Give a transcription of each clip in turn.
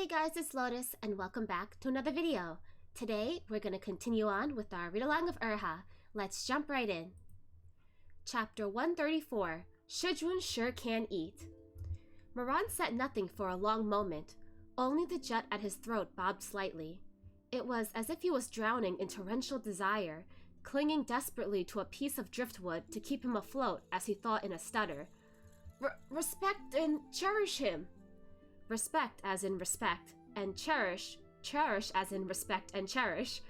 guys, it's Lotus and welcome back to another video. Today we're going to continue on with our read-along of Erha. Let's jump right in. Chapter 134, Shizun Sure Can Eat. Moran said nothing for a long moment. Only the jet at his throat bobbed slightly. It was as if he was drowning in torrential desire, clinging desperately to a piece of driftwood to keep him afloat as he thought in a stutter. Respect and cherish him. Respect as in respect, and cherish as in respect and cherish.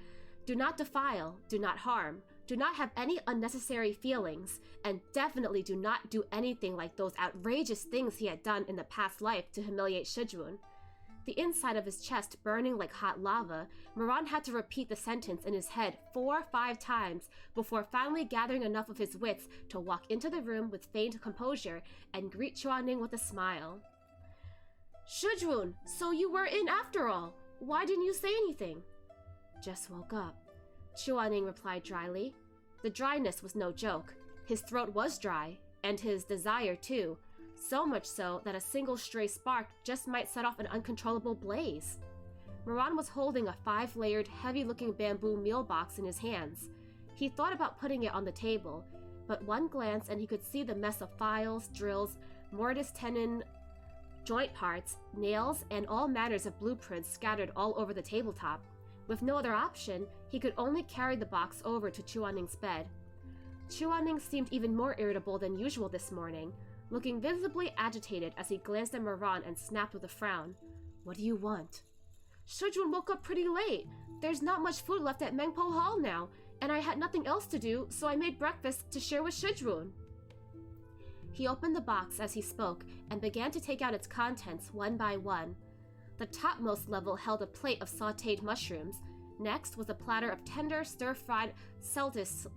Do not defile, do not harm, do not have any unnecessary feelings, and definitely do not do anything like those outrageous things he had done in the past life to humiliate Shizun. The inside of his chest burning like hot lava, Moran had to repeat the sentence in his head 4 or 5 times before finally gathering enough of his wits to walk into the room with feigned composure and greet Chuaning with a smile. Shizun, so you were in after all. Why didn't you say anything? Just woke up, Chuaning replied dryly. The dryness was no joke. His throat was dry, and his desire too, so much so that a single stray spark just might set off an uncontrollable blaze. Moran was holding a 5-layered, heavy-looking bamboo meal box in his hands. He thought about putting it on the table, but one glance and he could see the mess of files, drills, mortise tenon, joint parts, nails, and all manners of blueprints scattered all over the tabletop. With no other option, he could only carry the box over to Chuaning's bed. Chuaning seemed even more irritable than usual this morning, looking visibly agitated as he glanced at Moran and snapped with a frown. What do you want? Shizun woke up pretty late. There's not much food left at Mengpo Hall now, and I had nothing else to do, so I made breakfast to share with Shizun. He opened the box as he spoke and began to take out its contents one by one. The topmost level held a plate of sautéed mushrooms. Next was a platter of tender stir-fried celtis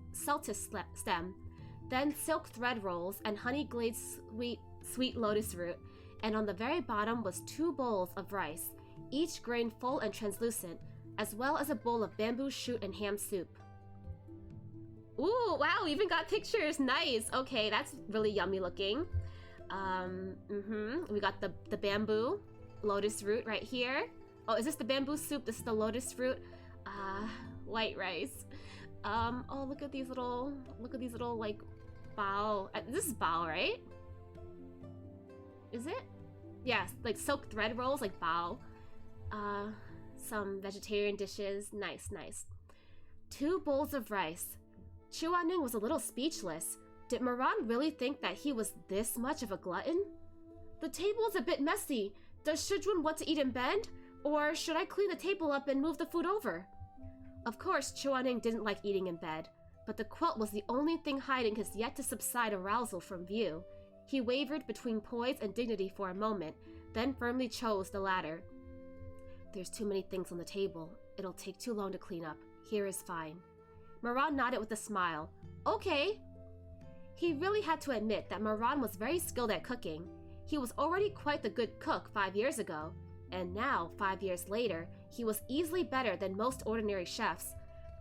stem, then silk thread rolls and honey-glazed sweet lotus root, and on the very bottom was 2 bowls of rice, each grain full and translucent, as well as a bowl of bamboo shoot and ham soup. Ooh, wow, we even got pictures. Nice. Okay, that's really yummy looking. We got the bamboo lotus root right here. Oh, is this the bamboo soup? This is the lotus root. White rice. Oh, look at these little like bao. This is bao, right? Is it? Yes, like silk thread rolls, like bao. Some vegetarian dishes. Nice, nice. 2 bowls of rice. Chuaning was a little speechless. Did Moran really think that he was this much of a glutton? The table is a bit messy. Does Shizun want to eat in bed? Or should I clean the table up and move the food over? Of course, Chuaning didn't like eating in bed, but the quilt was the only thing hiding his yet-to-subside arousal from view. He wavered between poise and dignity for a moment, then firmly chose the latter. There's too many things on the table. It'll take too long to clean up. Here is fine. Moran nodded with a smile. Okay. He really had to admit that Moran was very skilled at cooking. He was already quite the good cook 5 years ago, and now, 5 years later, he was easily better than most ordinary chefs.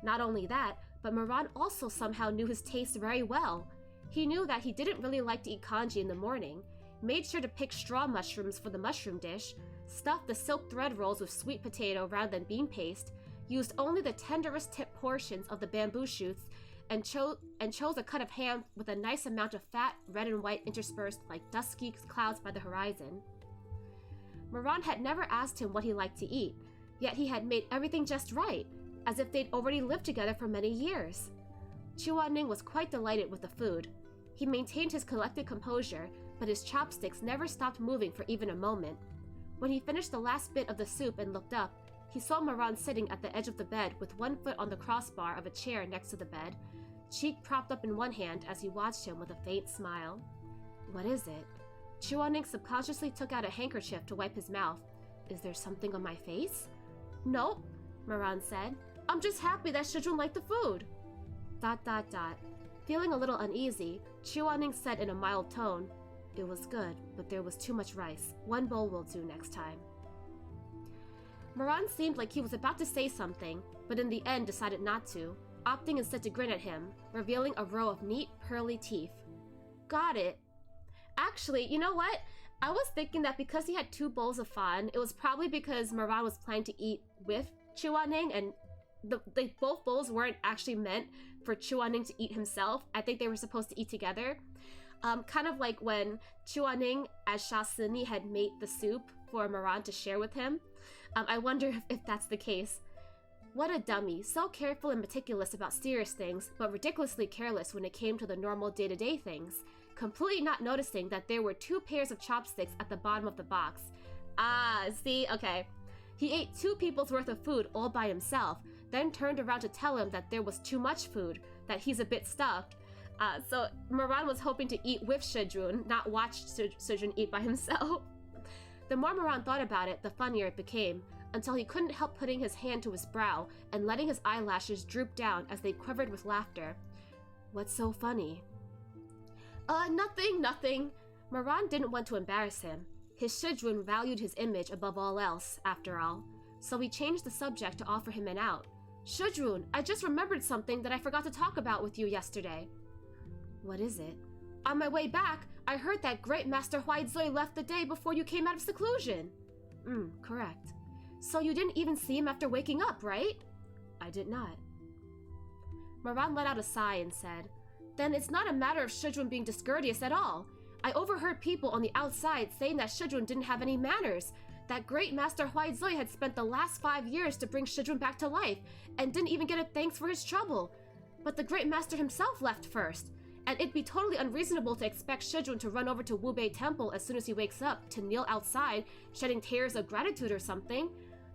Not only that, but Moran also somehow knew his taste very well. He knew that he didn't really like to eat congee in the morning, made sure to pick straw mushrooms for the mushroom dish, stuffed the silk thread rolls with sweet potato rather than bean paste, used only the tenderest tip portions of the bamboo shoots, and chose a cut of ham with a nice amount of fat, red and white interspersed like dusky clouds by the horizon. Moran had never asked him what he liked to eat, yet he had made everything just right, as if they'd already lived together for many years. Chuaning was quite delighted with the food. He maintained his collected composure, but his chopsticks never stopped moving for even a moment. When he finished the last bit of the soup and looked up, he saw Moran sitting at the edge of the bed with 1 foot on the crossbar of a chair next to the bed, cheek propped up in one hand as he watched him with a faint smile. What is it? Chuaning subconsciously took out a handkerchief to wipe his mouth. Is there something on my face? Nope, Moran said. I'm just happy that Shizun liked the food. ... Feeling a little uneasy, Chuaning said in a mild tone, It was good, but there was too much rice. 1 bowl will do next time. Moran seemed like he was about to say something, but in the end decided not to, opting instead to grin at him, revealing a row of neat, pearly teeth. Got it. Actually, you know what? I was thinking that because he had 2 bowls of fan, it was probably because Moran was planning to eat with Chuaning, and both bowls weren't actually meant for Chuaning to eat himself. I think they were supposed to eat together. Kind of like when Chuaning, as Shasini, had made the soup for Moran to share with him. I wonder if that's the case. What a dummy, so careful and meticulous about serious things, but ridiculously careless when it came to the normal day-to-day things. Completely not noticing that there were 2 pairs of chopsticks at the bottom of the box. Ah, see, okay. He ate 2 people's worth of food all by himself, then turned around to tell him that there was too much food, that he's a bit stuffed. So Moran was hoping to eat with Shizun, not watch Shizun eat by himself. The more Moran thought about it, the funnier it became, until he couldn't help putting his hand to his brow and letting his eyelashes droop down as they quivered with laughter. What's so funny? Nothing. Moran didn't want to embarrass him. His Shizun valued his image above all else, after all. So he changed the subject to offer him an out. Shizun, I just remembered something that I forgot to talk about with you yesterday. What is it? On my way back, I heard that Great Master White Zui left the day before you came out of seclusion. Correct. So you didn't even see him after waking up, right? I did not. Moran let out a sigh and said, Then it's not a matter of Shizun being discourteous at all. I overheard people on the outside saying that Shizun didn't have any manners, that Great Master White Zui had spent the last 5 years to bring Shizun back to life, and didn't even get a thanks for his trouble. But the Great Master himself left first, and it'd be totally unreasonable to expect Shizun to run over to Wubei Temple as soon as he wakes up, to kneel outside, shedding tears of gratitude or something.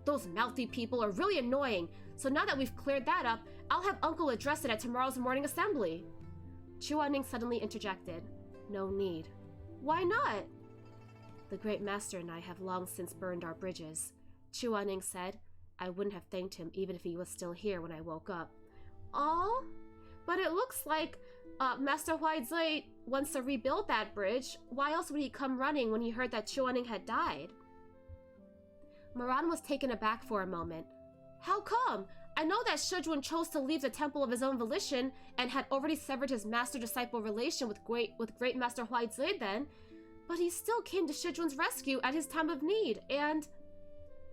Those mouthy people are really annoying, so now that we've cleared that up, I'll have Uncle address it at tomorrow's morning assembly. Chuaning suddenly interjected. No need. Why not? The Great Master and I have long since burned our bridges. Chuaning said. I wouldn't have thanked him even if he was still here when I woke up. Aw? But it looks like Master White Zui wants to rebuild that bridge. Why else would he come running when he heard that Chuaning had died? Moran was taken aback for a moment. How come? I know that Shizun chose to leave the temple of his own volition and had already severed his master-disciple relation with Great Master White Zui then, but he still came to Shizun's rescue at his time of need, and...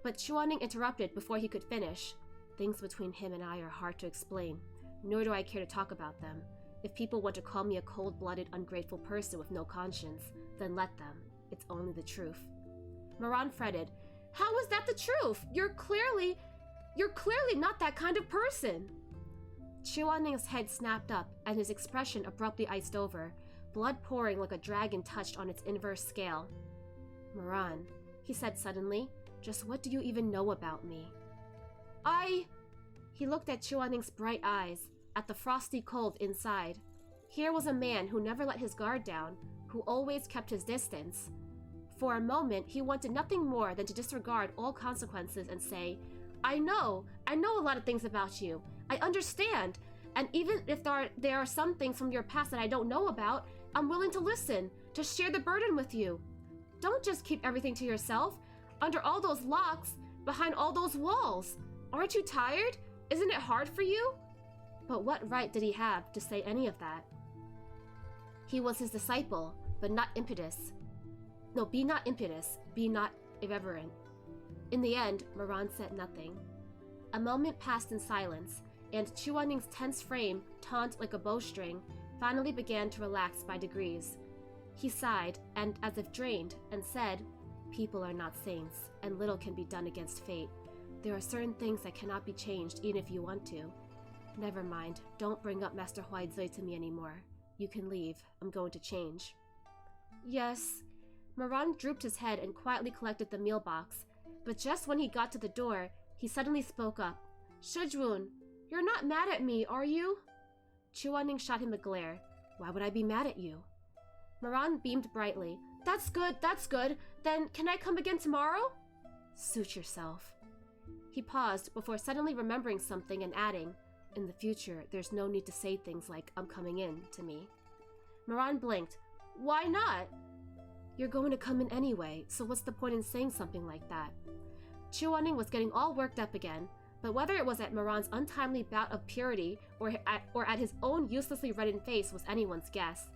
But Chuaning interrupted before he could finish. Things between him and I are hard to explain, nor do I care to talk about them. If people want to call me a cold-blooded, ungrateful person with no conscience, then let them. It's only the truth. Moran fretted. How is that the truth? You're clearly not that kind of person. Chuaning's head snapped up, and his expression abruptly iced over, blood pouring like a dragon touched on its inverse scale. Moran, he said suddenly, just what do you even know about me? He looked at Chuaning's bright eyes, at the frosty cold inside. Here was a man who never let his guard down, who always kept his distance. For a moment, he wanted nothing more than to disregard all consequences and say, I know a lot of things about you. I understand. And even if there are some things from your past that I don't know about, I'm willing to listen, to share the burden with you. Don't just keep everything to yourself. Under all those locks, behind all those walls. Aren't you tired? Isn't it hard for you? But what right did he have to say any of that? He was his disciple, but not impetus. No, be not impetus, be not irreverent. In the end, Moran said nothing. A moment passed in silence, and Chuaning's tense frame, taut like a bowstring, finally began to relax by degrees. He sighed, and as if drained, and said, People are not saints, and little can be done against fate. There are certain things that cannot be changed even if you want to. Never mind, don't bring up Master White Zui to me anymore. You can leave, I'm going to change. Yes. Moran drooped his head and quietly collected the meal box, but just when he got to the door, he suddenly spoke up. Shizun, you're not mad at me, are you? Chuaning shot him a glare. Why would I be mad at you? Moran beamed brightly. That's good. Then can I come again tomorrow? Suit yourself. He paused before suddenly remembering something and adding, In the future, there's no need to say things like, I'm coming in, to me. Moran blinked. Why not? You're going to come in anyway, so what's the point in saying something like that? Chuaning was getting all worked up again, but whether it was at Moran's untimely bout of purity or at his own uselessly reddened face was anyone's guess.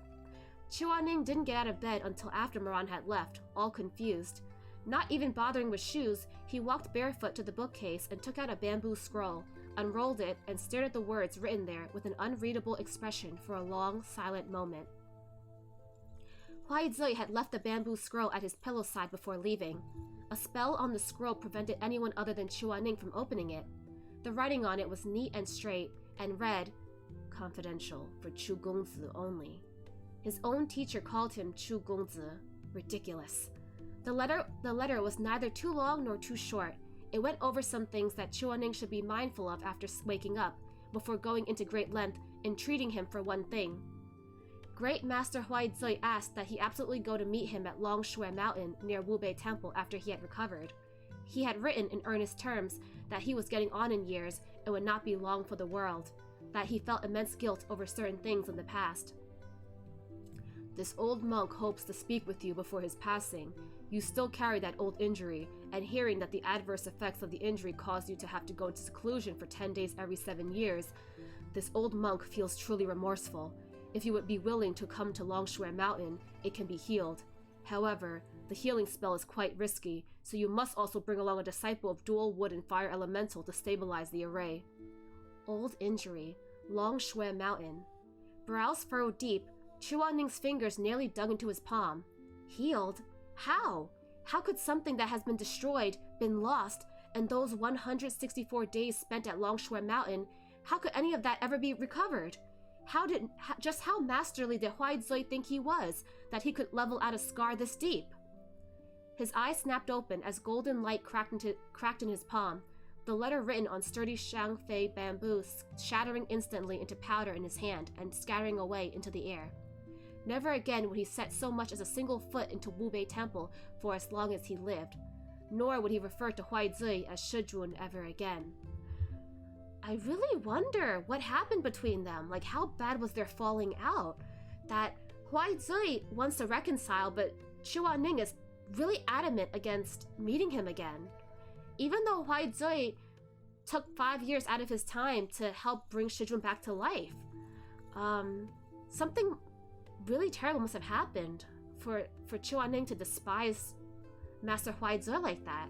Chuaning didn't get out of bed until after Moran had left, all confused. Not even bothering with shoes, he walked barefoot to the bookcase and took out a bamboo scroll, unrolled it, and stared at the words written there with an unreadable expression for a long, silent moment. Huai Zui had left the bamboo scroll at his pillow side before leaving. A spell on the scroll prevented anyone other than Chuaning from opening it. The writing on it was neat and straight, and read, "Confidential for Chu Gongzi only." His own teacher called him Chu Gongzi. Ridiculous. The letter was neither too long nor too short. It went over some things that Chuaning should be mindful of after waking up, before going into great length, entreating him for one thing. Great Master Huai Zui asked that he absolutely go to meet him at Longshui Mountain near Wubei Temple after he had recovered. He had written in earnest terms that he was getting on in years and would not be long for the world, that he felt immense guilt over certain things in the past. This old monk hopes to speak with you before his passing. You still carry that old injury, and hearing that the adverse effects of the injury caused you to have to go into seclusion for 10 days every 7 years, this old monk feels truly remorseful. If you would be willing to come to Longshui Mountain, it can be healed. However, the healing spell is quite risky, so you must also bring along a disciple of dual wood and fire elemental to stabilize the array. Old injury, Longshui Mountain. Brows furrowed deep, Chuaning's fingers nearly dug into his palm. Healed? How? How could something that has been destroyed, been lost, and those 164 days spent at Longshui Mountain, how could any of that ever be recovered? Just how masterly did Huai Zui think he was, that he could level out a scar this deep? His eyes snapped open as golden light cracked in his palm, the letter written on sturdy shangfei bamboo shattering instantly into powder in his hand and scattering away into the air. Never again would he set so much as a single foot into Wubei Temple for as long as he lived, nor would he refer to Huai Zui as Shizun ever again. I really wonder what happened between them, like how bad was their falling out? That Huai Zui wants to reconcile, but Chuaning is really adamant against meeting him again. Even though Huai Zui took 5 years out of his time to help bring Shizun back to life. Something really terrible must have happened for Chuaning to despise Master Huai Zui like that.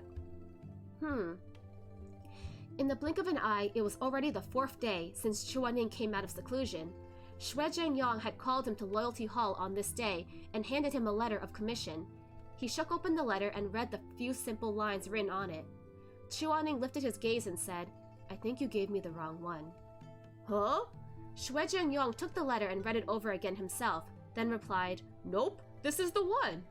In the blink of an eye, it was already the 4th day since Chuaning came out of seclusion. Xue Zhengyang had called him to Loyalty Hall on this day and handed him a letter of commission. He shook open the letter and read the few simple lines written on it. Chuaning lifted his gaze and said, "I think you gave me the wrong one." Huh? Xue Zhengyang took the letter and read it over again himself, then replied, "Nope, this is the one." ...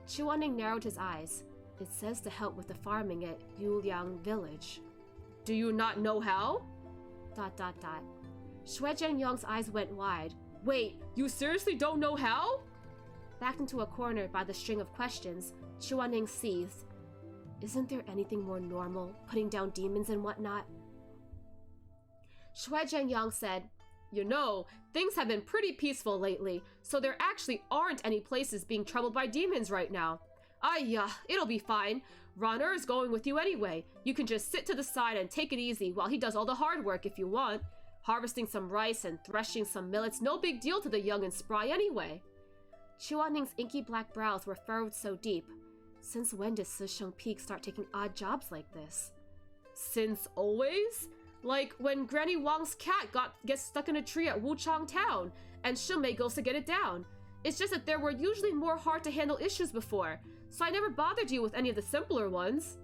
Chuaning narrowed his eyes. It says to help with the farming at Yuliang village. Do you not know how? ... Xue Zhengyang's eyes went wide. Wait, you seriously don't know how? Backed into a corner by the string of questions, Chuaning seethed. Isn't there anything more normal, putting down demons and whatnot? Xue Zhengyang said, "You know, things have been pretty peaceful lately, so there actually aren't any places being troubled by demons right now. It'll be fine. Rynn is going with you anyway. You can just sit to the side and take it easy while he does all the hard work if you want. Harvesting some rice and threshing some millets, no big deal to the young and spry anyway." Chuaning's inky black brows were furrowed so deep. Since when did Sisheng Peak start taking odd jobs like this? Since always? Like when Granny Wang's cat gets stuck in a tree at Wuchang Town, and Shumei goes to get it down. It's just that there were usually more hard-to-handle issues before, so I never bothered you with any of the simpler ones.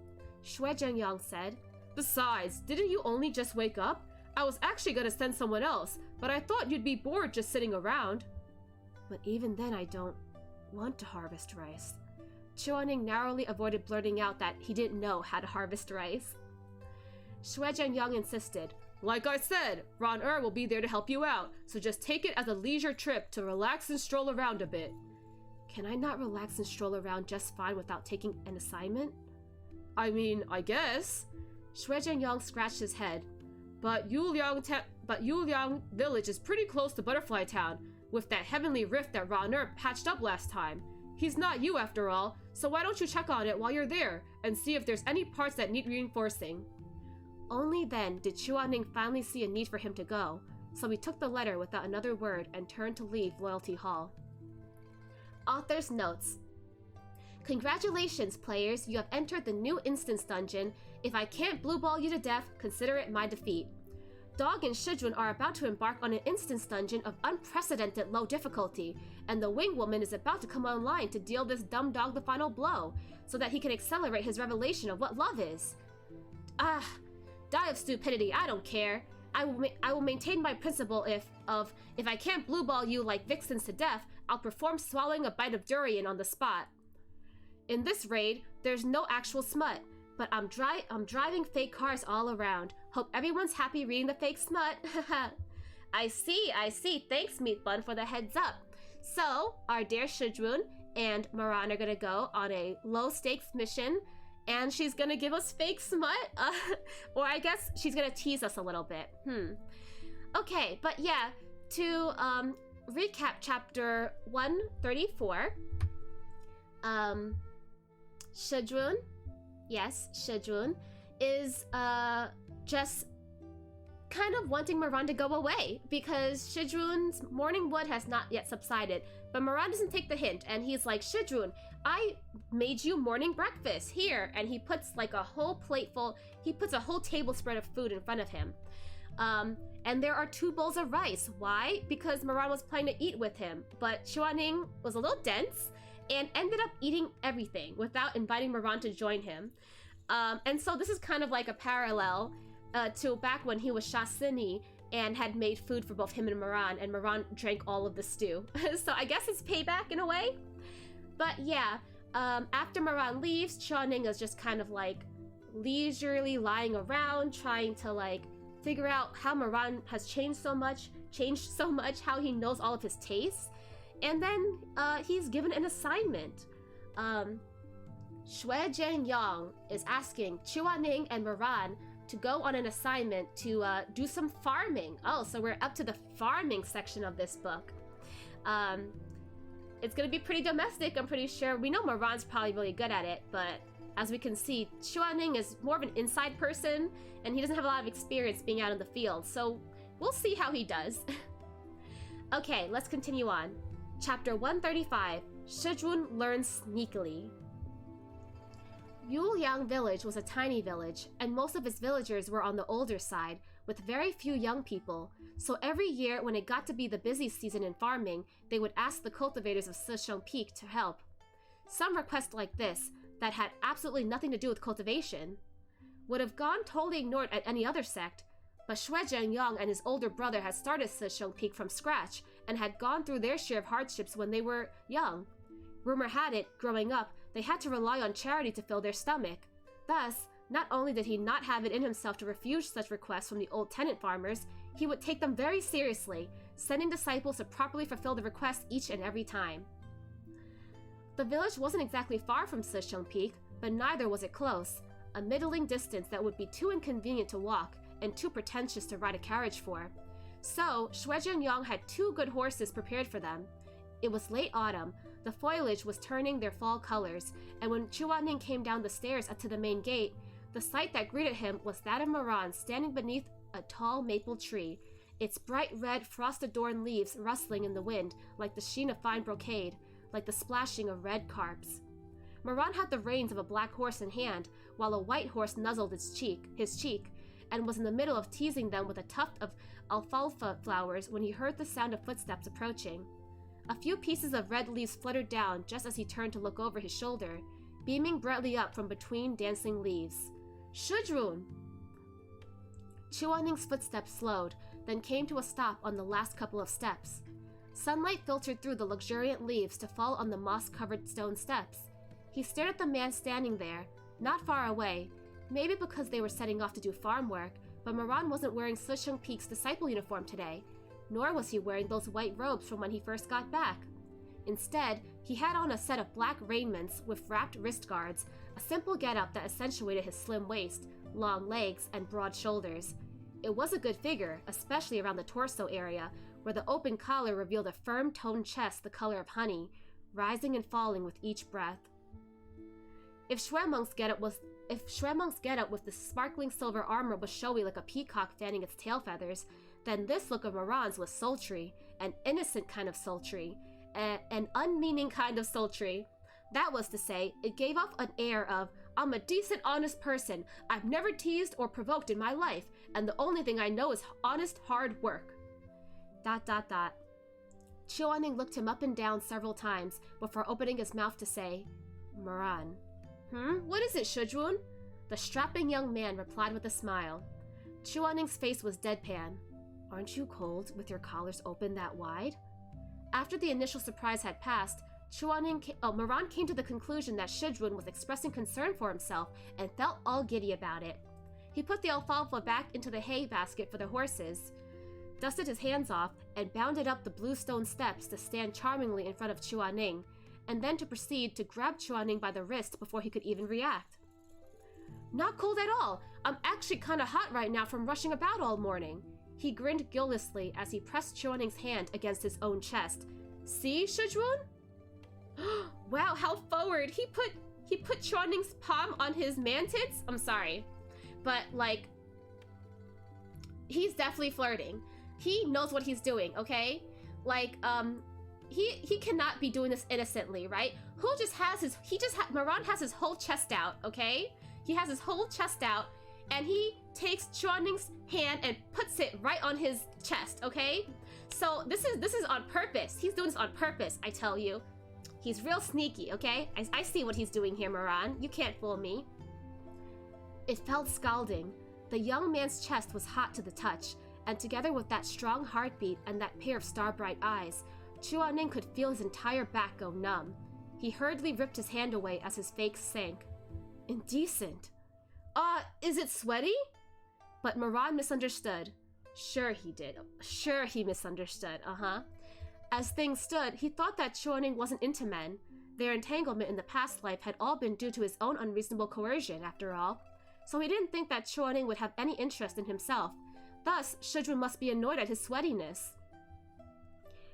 Xue Zhengyang said. Besides, didn't you only just wake up? I was actually gonna send someone else, but I thought you'd be bored just sitting around. But even then I don't want to harvest rice. Chuaning narrowly avoided blurting out that he didn't know how to harvest rice. Xue Zhengyang insisted. Like I said, Rynn will be there to help you out, so just take it as a leisure trip to relax and stroll around a bit. Can I not relax and stroll around just fine without taking an assignment? I mean, I guess. Xue Zhengyang scratched his head. But Yuliang village is pretty close to Butterfly Town, with that heavenly rift that Rynn patched up last time. He's not you after all, so why don't you check on it while you're there, and see if there's any parts that need reinforcing. Only then did Chuaning finally see a need for him to go. so he took the letter without another word and turned to leave Loyalty Hall. Author's notes. Congratulations, players, you have entered the new instance dungeon. If I can't blue ball you to death, consider it my defeat. Dog and Shizun are about to embark on an instance dungeon of unprecedented low difficulty, and the wing woman is about to come online to deal this dumb dog the final blow, so that he can accelerate his revelation of what love is. Die of stupidity, I don't care. I will maintain my principle if I can't blue ball you like vixens to death, I'll perform swallowing a bite of durian on the spot. In this raid, there's no actual smut, but I'm driving fake cars all around. Hope everyone's happy reading the fake smut. I see. Thanks, Meatbun, for the heads up. So, our dear Shizun and Maran are gonna go on a low-stakes mission, and she's gonna give us fake smut? Or I guess she's gonna tease us a little bit. Okay, but yeah, to recap chapter 134, Shizun, yes, Shizun, is just kind of wanting Maran to go away because Shizun's morning wood has not yet subsided. But Maran doesn't take the hint, and he's like, Shizun, I made you morning breakfast, here. And he puts like a whole plateful, he puts a whole tablespread of food in front of him. And there are 2 bowls of rice. Why? Because Maran was planning to eat with him, but Xuanning was a little dense and ended up eating everything without inviting Maran to join him. And so this is kind of like a parallel to back when he was Shasini and had made food for both him and Maran drank all of the stew. So I guess it's payback in a way. But yeah, after Maran leaves, Xuanning is just kind of like leisurely lying around, trying to like figure out how Maran has changed so much, how he knows all of his tastes. And then he's given an assignment. Shui Jianyang is asking Xuanning and Maran to go on an assignment to do some farming. Oh, so we're up to the farming section of this book. It's gonna be pretty domestic, I'm pretty sure. We know Maran's probably really good at it, but as we can see, Xuanning is more of an inside person, and he doesn't have a lot of experience being out in the field, so we'll see how he does. Okay, let's continue on. Chapter 135, Shizun learns sneakily. Yuliang village was a tiny village, and most of its villagers were on the older side, with very few young people, so every year when it got to be the busy season in farming, they would ask the cultivators of Shizun Peak to help. Some requests like this, that had absolutely nothing to do with cultivation, would have gone totally ignored at any other sect, but Shui Jianyang and his older brother had started Shizun Peak from scratch, and had gone through their share of hardships when they were young. Rumor had it, growing up, they had to rely on charity to fill their stomach. Thus, not only did he not have it in himself to refuse such requests from the old tenant farmers, he would take them very seriously, sending disciples to properly fulfill the requests each and every time. The village wasn't exactly far from Shizun Peak, but neither was it close, a middling distance that would be too inconvenient to walk and too pretentious to ride a carriage for. So, Shui Jianyang had 2 good horses prepared for them. It was late autumn, the foliage was turning their fall colors, and when Xuanning came down the stairs up to the main gate, the sight that greeted him was that of Maran standing beneath a tall maple tree, its bright red frost-adorned leaves rustling in the wind like the sheen of fine brocade, like the splashing of red carps. Maran had the reins of a black horse in hand, while a white horse nuzzled his cheek, and was in the middle of teasing them with a tuft of alfalfa flowers when he heard the sound of footsteps approaching. A few pieces of red leaves fluttered down just as he turned to look over his shoulder, beaming brightly up from between dancing leaves. Shizun! Xuanning's footsteps slowed, then came to a stop on the last couple of steps. Sunlight filtered through the luxuriant leaves to fall on the moss-covered stone steps. He stared at the man standing there, not far away, maybe because they were setting off to do farm work, but Maran wasn't wearing Shizun Peak's disciple uniform today, nor was he wearing those white robes from when he first got back. Instead, he had on a set of black raiments with wrapped wrist guards, a simple getup that accentuated his slim waist, long legs, and broad shoulders. It was a good figure, especially around the torso area, where the open collar revealed a firm toned chest the color of honey, rising and falling with each breath. If Xuemeng's getup with the sparkling silver armor was showy like a peacock fanning its tail feathers, then this look of Moran's was sultry, an innocent kind of sultry, an unmeaning kind of sultry. That was to say, it gave off an air of, I'm a decent, honest person. I've never teased or provoked in my life, and the only thing I know is honest, hard work. ... Chuaning looked him up and down several times before opening his mouth to say, Moran. What is it, Shizun? The strapping young man replied with a smile. Chuaning's face was deadpan. Aren't you cold with your collars open that wide? After the initial surprise had passed, Moran came to the conclusion that Shizun was expressing concern for himself and felt all giddy about it. He put the alfalfa back into the hay basket for the horses, dusted his hands off, and bounded up the blue stone steps to stand charmingly in front of Chuaning, and then to proceed to grab Chuaning by the wrist before he could even react. Not cold at all. I'm actually kind of hot right now from rushing about all morning. He grinned guilelessly as he pressed Chuaning's hand against his own chest. See, Shizun? Wow, how forward. He put Chuaning's palm on his man-tits? I'm sorry. But, like, he's definitely flirting. He knows what he's doing, okay? Like, he cannot be doing this innocently, right? Moran has his whole chest out, okay? He has his whole chest out, and he takes Chuaning's hand and puts it right on his chest, okay? So this is on purpose. He's doing this on purpose, I tell you. He's real sneaky, okay? I see what he's doing here, Moran. You can't fool me. It felt scalding. The young man's chest was hot to the touch, and together with that strong heartbeat and that pair of star-bright eyes, Chuaning could feel his entire back go numb. He hurriedly ripped his hand away as his face sank. Indecent. Is it sweaty? But Moran misunderstood. Sure he did. Sure he misunderstood, As things stood, he thought that Chuaning wasn't into men. Their entanglement in the past life had all been due to his own unreasonable coercion, after all. So he didn't think that Chuaning would have any interest in himself. Thus, Shizun must be annoyed at his sweatiness.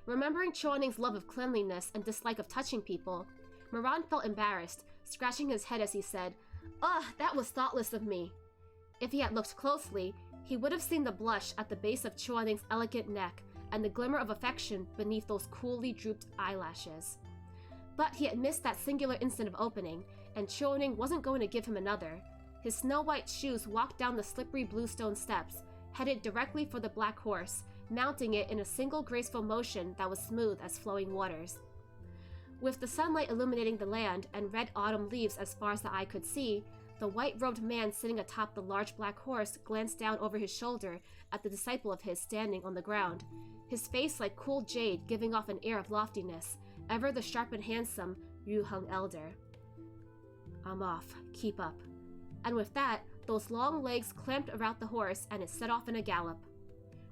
Remembering Chuaning's love of cleanliness and dislike of touching people, Moran felt embarrassed, scratching his head as he said, that was thoughtless of me. If he had looked closely, he would have seen the blush at the base of Chuaning's elegant neck and the glimmer of affection beneath those coolly drooped eyelashes. But he had missed that singular instant of opening, and Chuaning wasn't going to give him another. His snow-white shoes walked down the slippery bluestone steps, headed directly for the black horse, mounting it in a single graceful motion that was smooth as flowing waters. With the sunlight illuminating the land and red autumn leaves as far as the eye could see, the white-robed man sitting atop the large black horse glanced down over his shoulder at the disciple of his standing on the ground, his face like cool jade giving off an air of loftiness, ever the sharp and handsome Yu-hung elder. I'm off. Keep up. And with that, those long legs clamped around the horse and it set off in a gallop.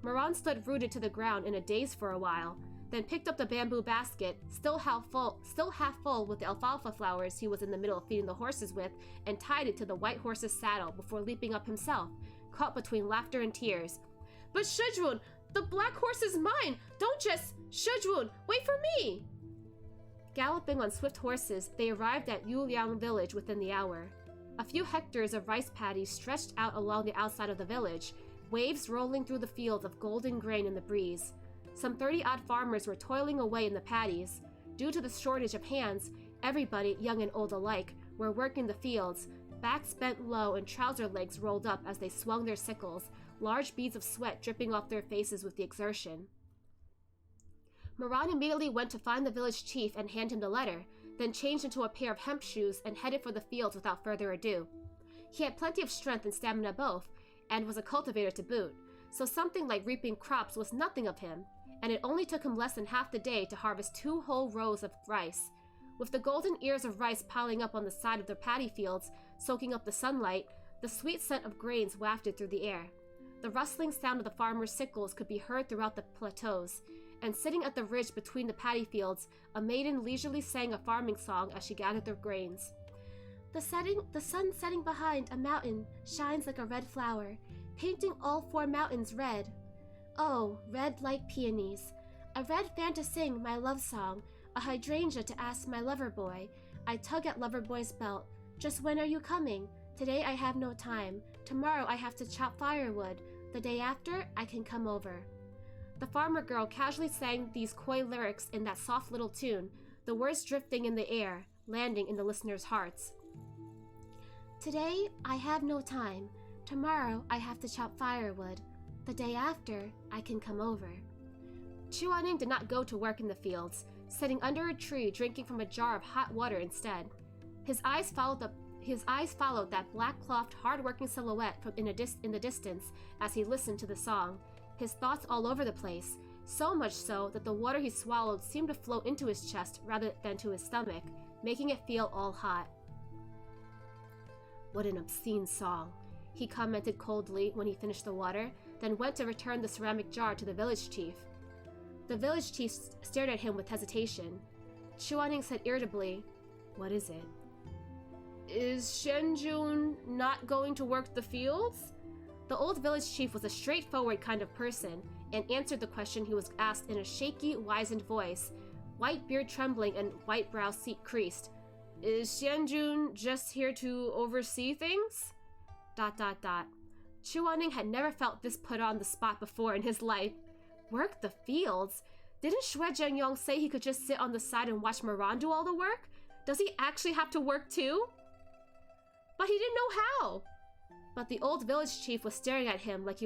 Moran stood rooted to the ground in a daze for a while, then picked up the bamboo basket, still half full with the alfalfa flowers he was in the middle of feeding the horses with, and tied it to the white horse's saddle before leaping up himself, caught between laughter and tears. But Shizun, the black horse is mine! Don't just... Shizun, wait for me! Galloping on swift horses, they arrived at Yuliang village within the hour. A few hectares of rice paddies stretched out along the outside of the village, waves rolling through the fields of golden grain in the breeze. Some 30-odd farmers were toiling away in the paddies. Due to the shortage of hands, everybody, young and old alike, were working the fields, backs bent low and trouser legs rolled up as they swung their sickles, large beads of sweat dripping off their faces with the exertion. Moran immediately went to find the village chief and hand him the letter, then changed into a pair of hemp shoes and headed for the fields without further ado. He had plenty of strength and stamina both, and was a cultivator to boot, so something like reaping crops was nothing of him, and it only took him less than half the day to harvest 2 whole rows of rice. With the golden ears of rice piling up on the side of their paddy fields, soaking up the sunlight, the sweet scent of grains wafted through the air. The rustling sound of the farmers' sickles could be heard throughout the plateaus, and sitting at the ridge between the paddy fields, a maiden leisurely sang a farming song as she gathered their grains. The sun setting behind a mountain shines like a red flower, painting all 4 mountains red. Oh, red like peonies. A red fan to sing my love song, a hydrangea to ask my lover boy. I tug at lover boy's belt. Just when are you coming? Today I have no time. Tomorrow I have to chop firewood. The day after, I can come over." The farmer girl casually sang these coy lyrics in that soft little tune, the words drifting in the air, landing in the listeners' hearts. "Today, I have no time. Tomorrow, I have to chop firewood. The day after, I can come over." Chuaning did not go to work in the fields, sitting under a tree drinking from a jar of hot water instead. His eyes followed that black-clothed, hard-working silhouette in the distance as he listened to the song, his thoughts all over the place, so much so that the water he swallowed seemed to flow into his chest rather than to his stomach, making it feel all hot. "What an obscene song," he commented coldly when he finished the water, then went to return the ceramic jar to the village chief. The village chief stared at him with hesitation. Chuaning said irritably, "What is it?" "Is Shenzhun not going to work the fields?" The old village chief was a straightforward kind of person, and answered the question he was asked in a shaky, wizened voice, white beard trembling and white brow creased. "Is Shenzhun just here to oversee things?" ... Chuaning had never felt this put on the spot before in his life. Work the fields? Didn't Xue Zhengyong say he could just sit on the side and watch Moran do all the work? Does he actually have to work too? But he didn't know how. But the old village chief was staring at him like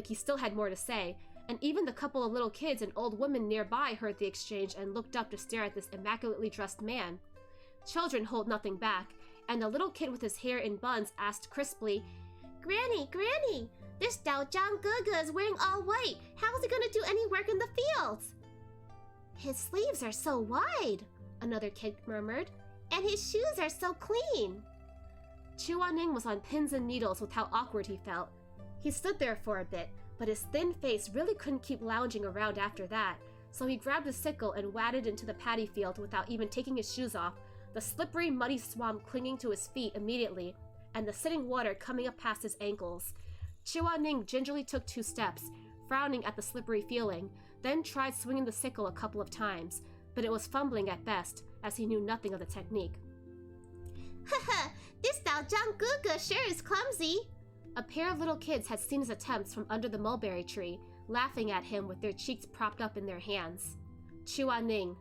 he still had more to say, and even the couple of little kids and old women nearby heard the exchange and looked up to stare at this immaculately dressed man. Children hold nothing back, and the little kid with his hair in buns asked crisply, "Granny, Granny, this Dao Zhang Gege is wearing all white. How is he going to do any work in the fields?" "His sleeves are so wide," another kid murmured, "and his shoes are so clean." Chuaning was on pins and needles with how awkward he felt. He stood there for a bit, but his thin face really couldn't keep lounging around after that, so he grabbed a sickle and waded into the paddy field without even taking his shoes off, the slippery, muddy swamp clinging to his feet immediately, and the sitting water coming up past his ankles. Chuaning gingerly took 2 steps, frowning at the slippery feeling, then tried swinging the sickle a couple of times, but it was fumbling at best, as he knew nothing of the technique. "Haha, this Dao Zhang Gege sure is clumsy." A pair of little kids had seen his attempts from under the mulberry tree, laughing at him with their cheeks propped up in their hands. Chuaning, ...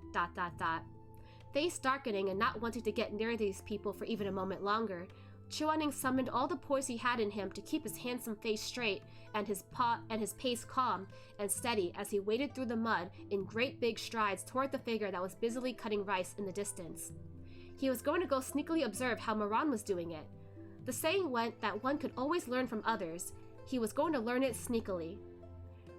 Face darkening and not wanting to get near these people for even a moment longer, Chuaning summoned all the poise he had in him to keep his handsome face straight and his pace calm and steady as he waded through the mud in great big strides toward the figure that was busily cutting rice in the distance. He was going to go sneakily observe how Moran was doing it. The saying went that one could always learn from others. He was going to learn it sneakily.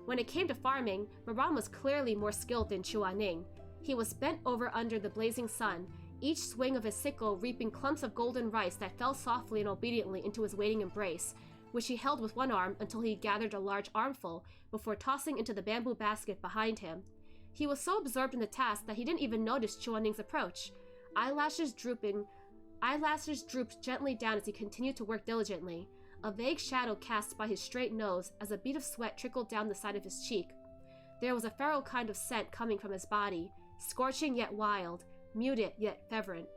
When it came to farming, Moran was clearly more skilled than Chuaning. He was bent over under the blazing sun, each swing of his sickle reaping clumps of golden rice that fell softly and obediently into his waiting embrace, which he held with one arm until he gathered a large armful before tossing into the bamboo basket behind him. He was so absorbed in the task that he didn't even notice Chuaning's approach. Eyelashes drooped gently down as he continued to work diligently, a vague shadow cast by his straight nose as a bead of sweat trickled down the side of his cheek. There was a feral kind of scent coming from his body, scorching yet wild, muted yet fervent.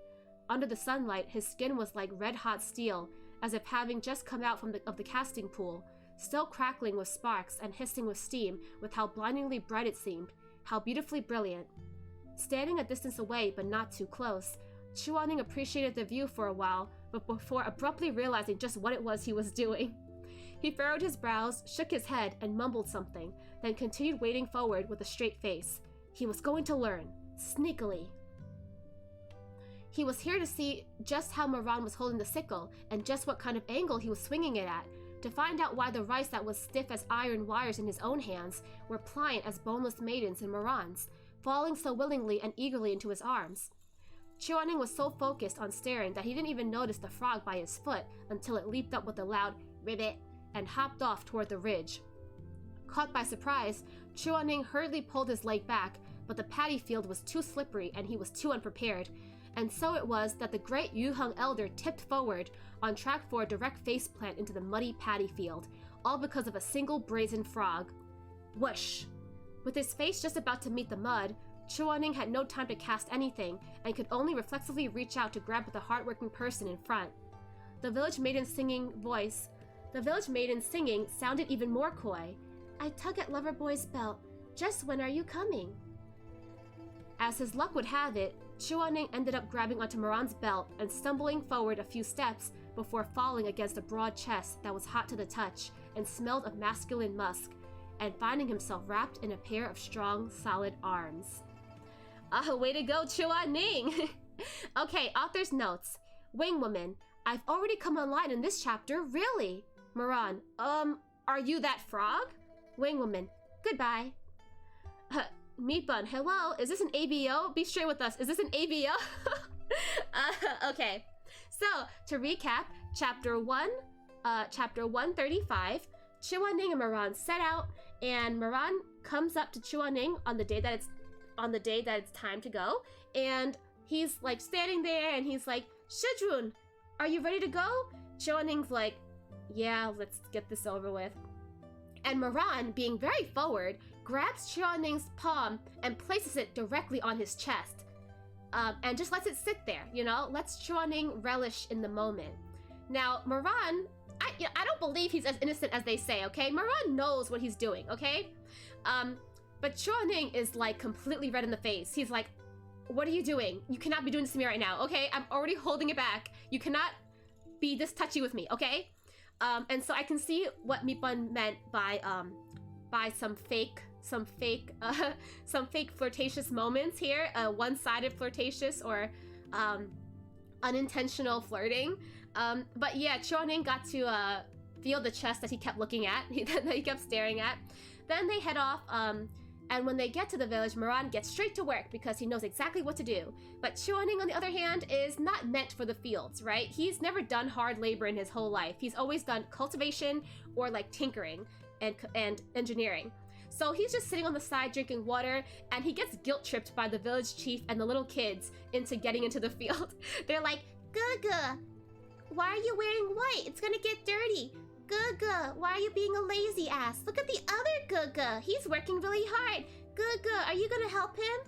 Under the sunlight, his skin was like red-hot steel, as if having just come out of the casting pool, still crackling with sparks and hissing with steam with how blindingly bright it seemed, how beautifully brilliant. Standing a distance away but not too close, Chuaning appreciated the view for a while, but before abruptly realizing just what it was he was doing. He furrowed his brows, shook his head, and mumbled something, then continued wading forward with a straight face. He was going to learn, sneakily. He was here to see just how Moran was holding the sickle, and just what kind of angle he was swinging it at, to find out why the rice that was stiff as iron wires in his own hands were pliant as boneless maidens in Moran's, falling so willingly and eagerly into his arms. Chuaning was so focused on staring that he didn't even notice the frog by his foot until it leaped up with a loud ribbit and hopped off toward the ridge. Caught by surprise, Chuaning hurriedly pulled his leg back, but the paddy field was too slippery and he was too unprepared, and so it was that the great Yuheng elder tipped forward, on track for a direct faceplant into the muddy paddy field, all because of a single brazen frog. Whoosh! With his face just about to meet the mud, Chuaning had no time to cast anything and could only reflexively reach out to grab the hardworking person in front. The village maiden's singing voice The village maiden's singing sounded even more coy. I tug at Loverboy's belt. Just when are you coming? As his luck would have it, Chuaning ended up grabbing onto Moran's belt and stumbling forward a few steps before falling against a broad chest that was hot to the touch and smelled of masculine musk, and finding himself wrapped in a pair of strong, solid arms. Way to go, Chuaning! Okay, author's notes. Wing woman, I've already come online in this chapter, really? Moran, are you that frog? Wing woman, goodbye. Meatbun, hello, is this an ABO? Be straight with us, is this an ABO? Okay, so to recap, chapter 135, Chuaning and Moran set out, and Moran comes up to Chuaning on the day that it's time to go, and he's like standing there and he's like, Shizun, are you ready to go? Chuaning's like, yeah, let's get this over with. And Moran, being very forward, grabs Chuaning's palm and places it directly on his chest. And just lets it sit there, you know? Lets Chuaning relish in the moment. Now, Moran, I don't believe he's as innocent as they say, okay? Moran knows what he's doing, okay? But Chuaning is like completely red in the face. He's like, what are you doing? You cannot be doing this to me right now, okay? I'm already holding it back. You cannot be this touchy with me, okay? And so I can see what Meatbun meant by some fake flirtatious moments here, one-sided flirtatious or unintentional flirting. But yeah, Chuaning got to feel the chest that he kept looking at, that he kept staring at. Then they head off, and when they get to the village, Moran gets straight to work because he knows exactly what to do. But Chuaning, on the other hand, is not meant for the fields, right? He's never done hard labor in his whole life. He's always done cultivation or like tinkering and engineering. So he's just sitting on the side drinking water, and he gets guilt-tripped by the village chief and the little kids into getting into the field. They're like, Guga, why are you wearing white? It's gonna get dirty. Guga, why are you being a lazy ass? Look at the other Guga. He's working really hard. Guga, are you gonna help him?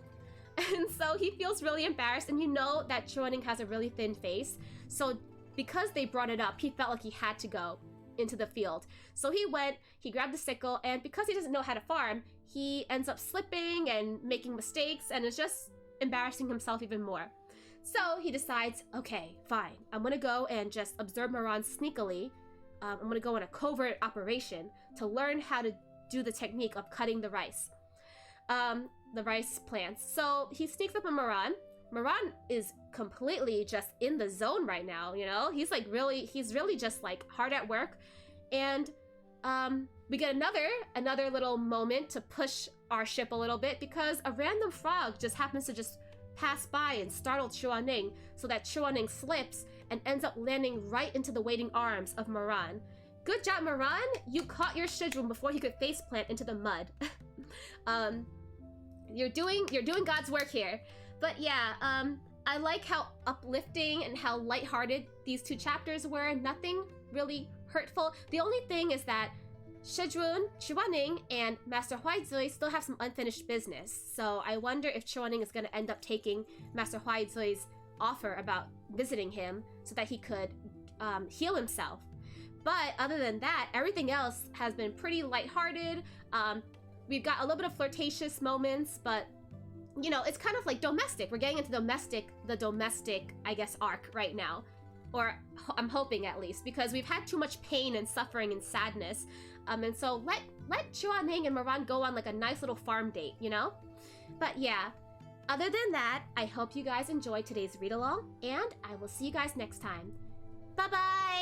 And so he feels really embarrassed, and you know that Chuaning has a really thin face. So because they brought it up, he felt like he had to go into the field. So he went, he grabbed the sickle, and because he doesn't know how to farm, he ends up slipping and making mistakes, and is just embarrassing himself even more. So he decides, okay, fine, I'm gonna go and just observe Moran sneakily. I'm gonna go on a covert operation to learn how to do the technique of cutting the rice plants. So he sneaks up on Moran. Moran is completely just in the zone right now, you know? He's really just like hard at work. And we get another little moment to push our ship a little bit, because a random frog just happens to just pass by and startle Chuaning, so that Chuaning slips and ends up landing right into the waiting arms of Moran. Good job, Moran! You caught your Shizun before he could faceplant into the mud. You're doing God's work here. But yeah, I like how uplifting and how lighthearted these two chapters were. Nothing really hurtful. The only thing is that Shizun, Chuaning, and Master Huaizui still have some unfinished business. So I wonder if Chuaning is going to end up taking Master Huaizui's offer about visiting him so that he could heal himself. But other than that, everything else has been pretty lighthearted. We've got a little bit of flirtatious moments, but you know, it's kind of like domestic. We're getting into the domestic, I guess, arc right now. Or I'm hoping, at least, because we've had too much pain and suffering and sadness. And so let Chuaning and Moran go on like a nice little farm date, you know? But yeah, other than that, I hope you guys enjoyed today's read-along, and I will see you guys next time. Bye-bye!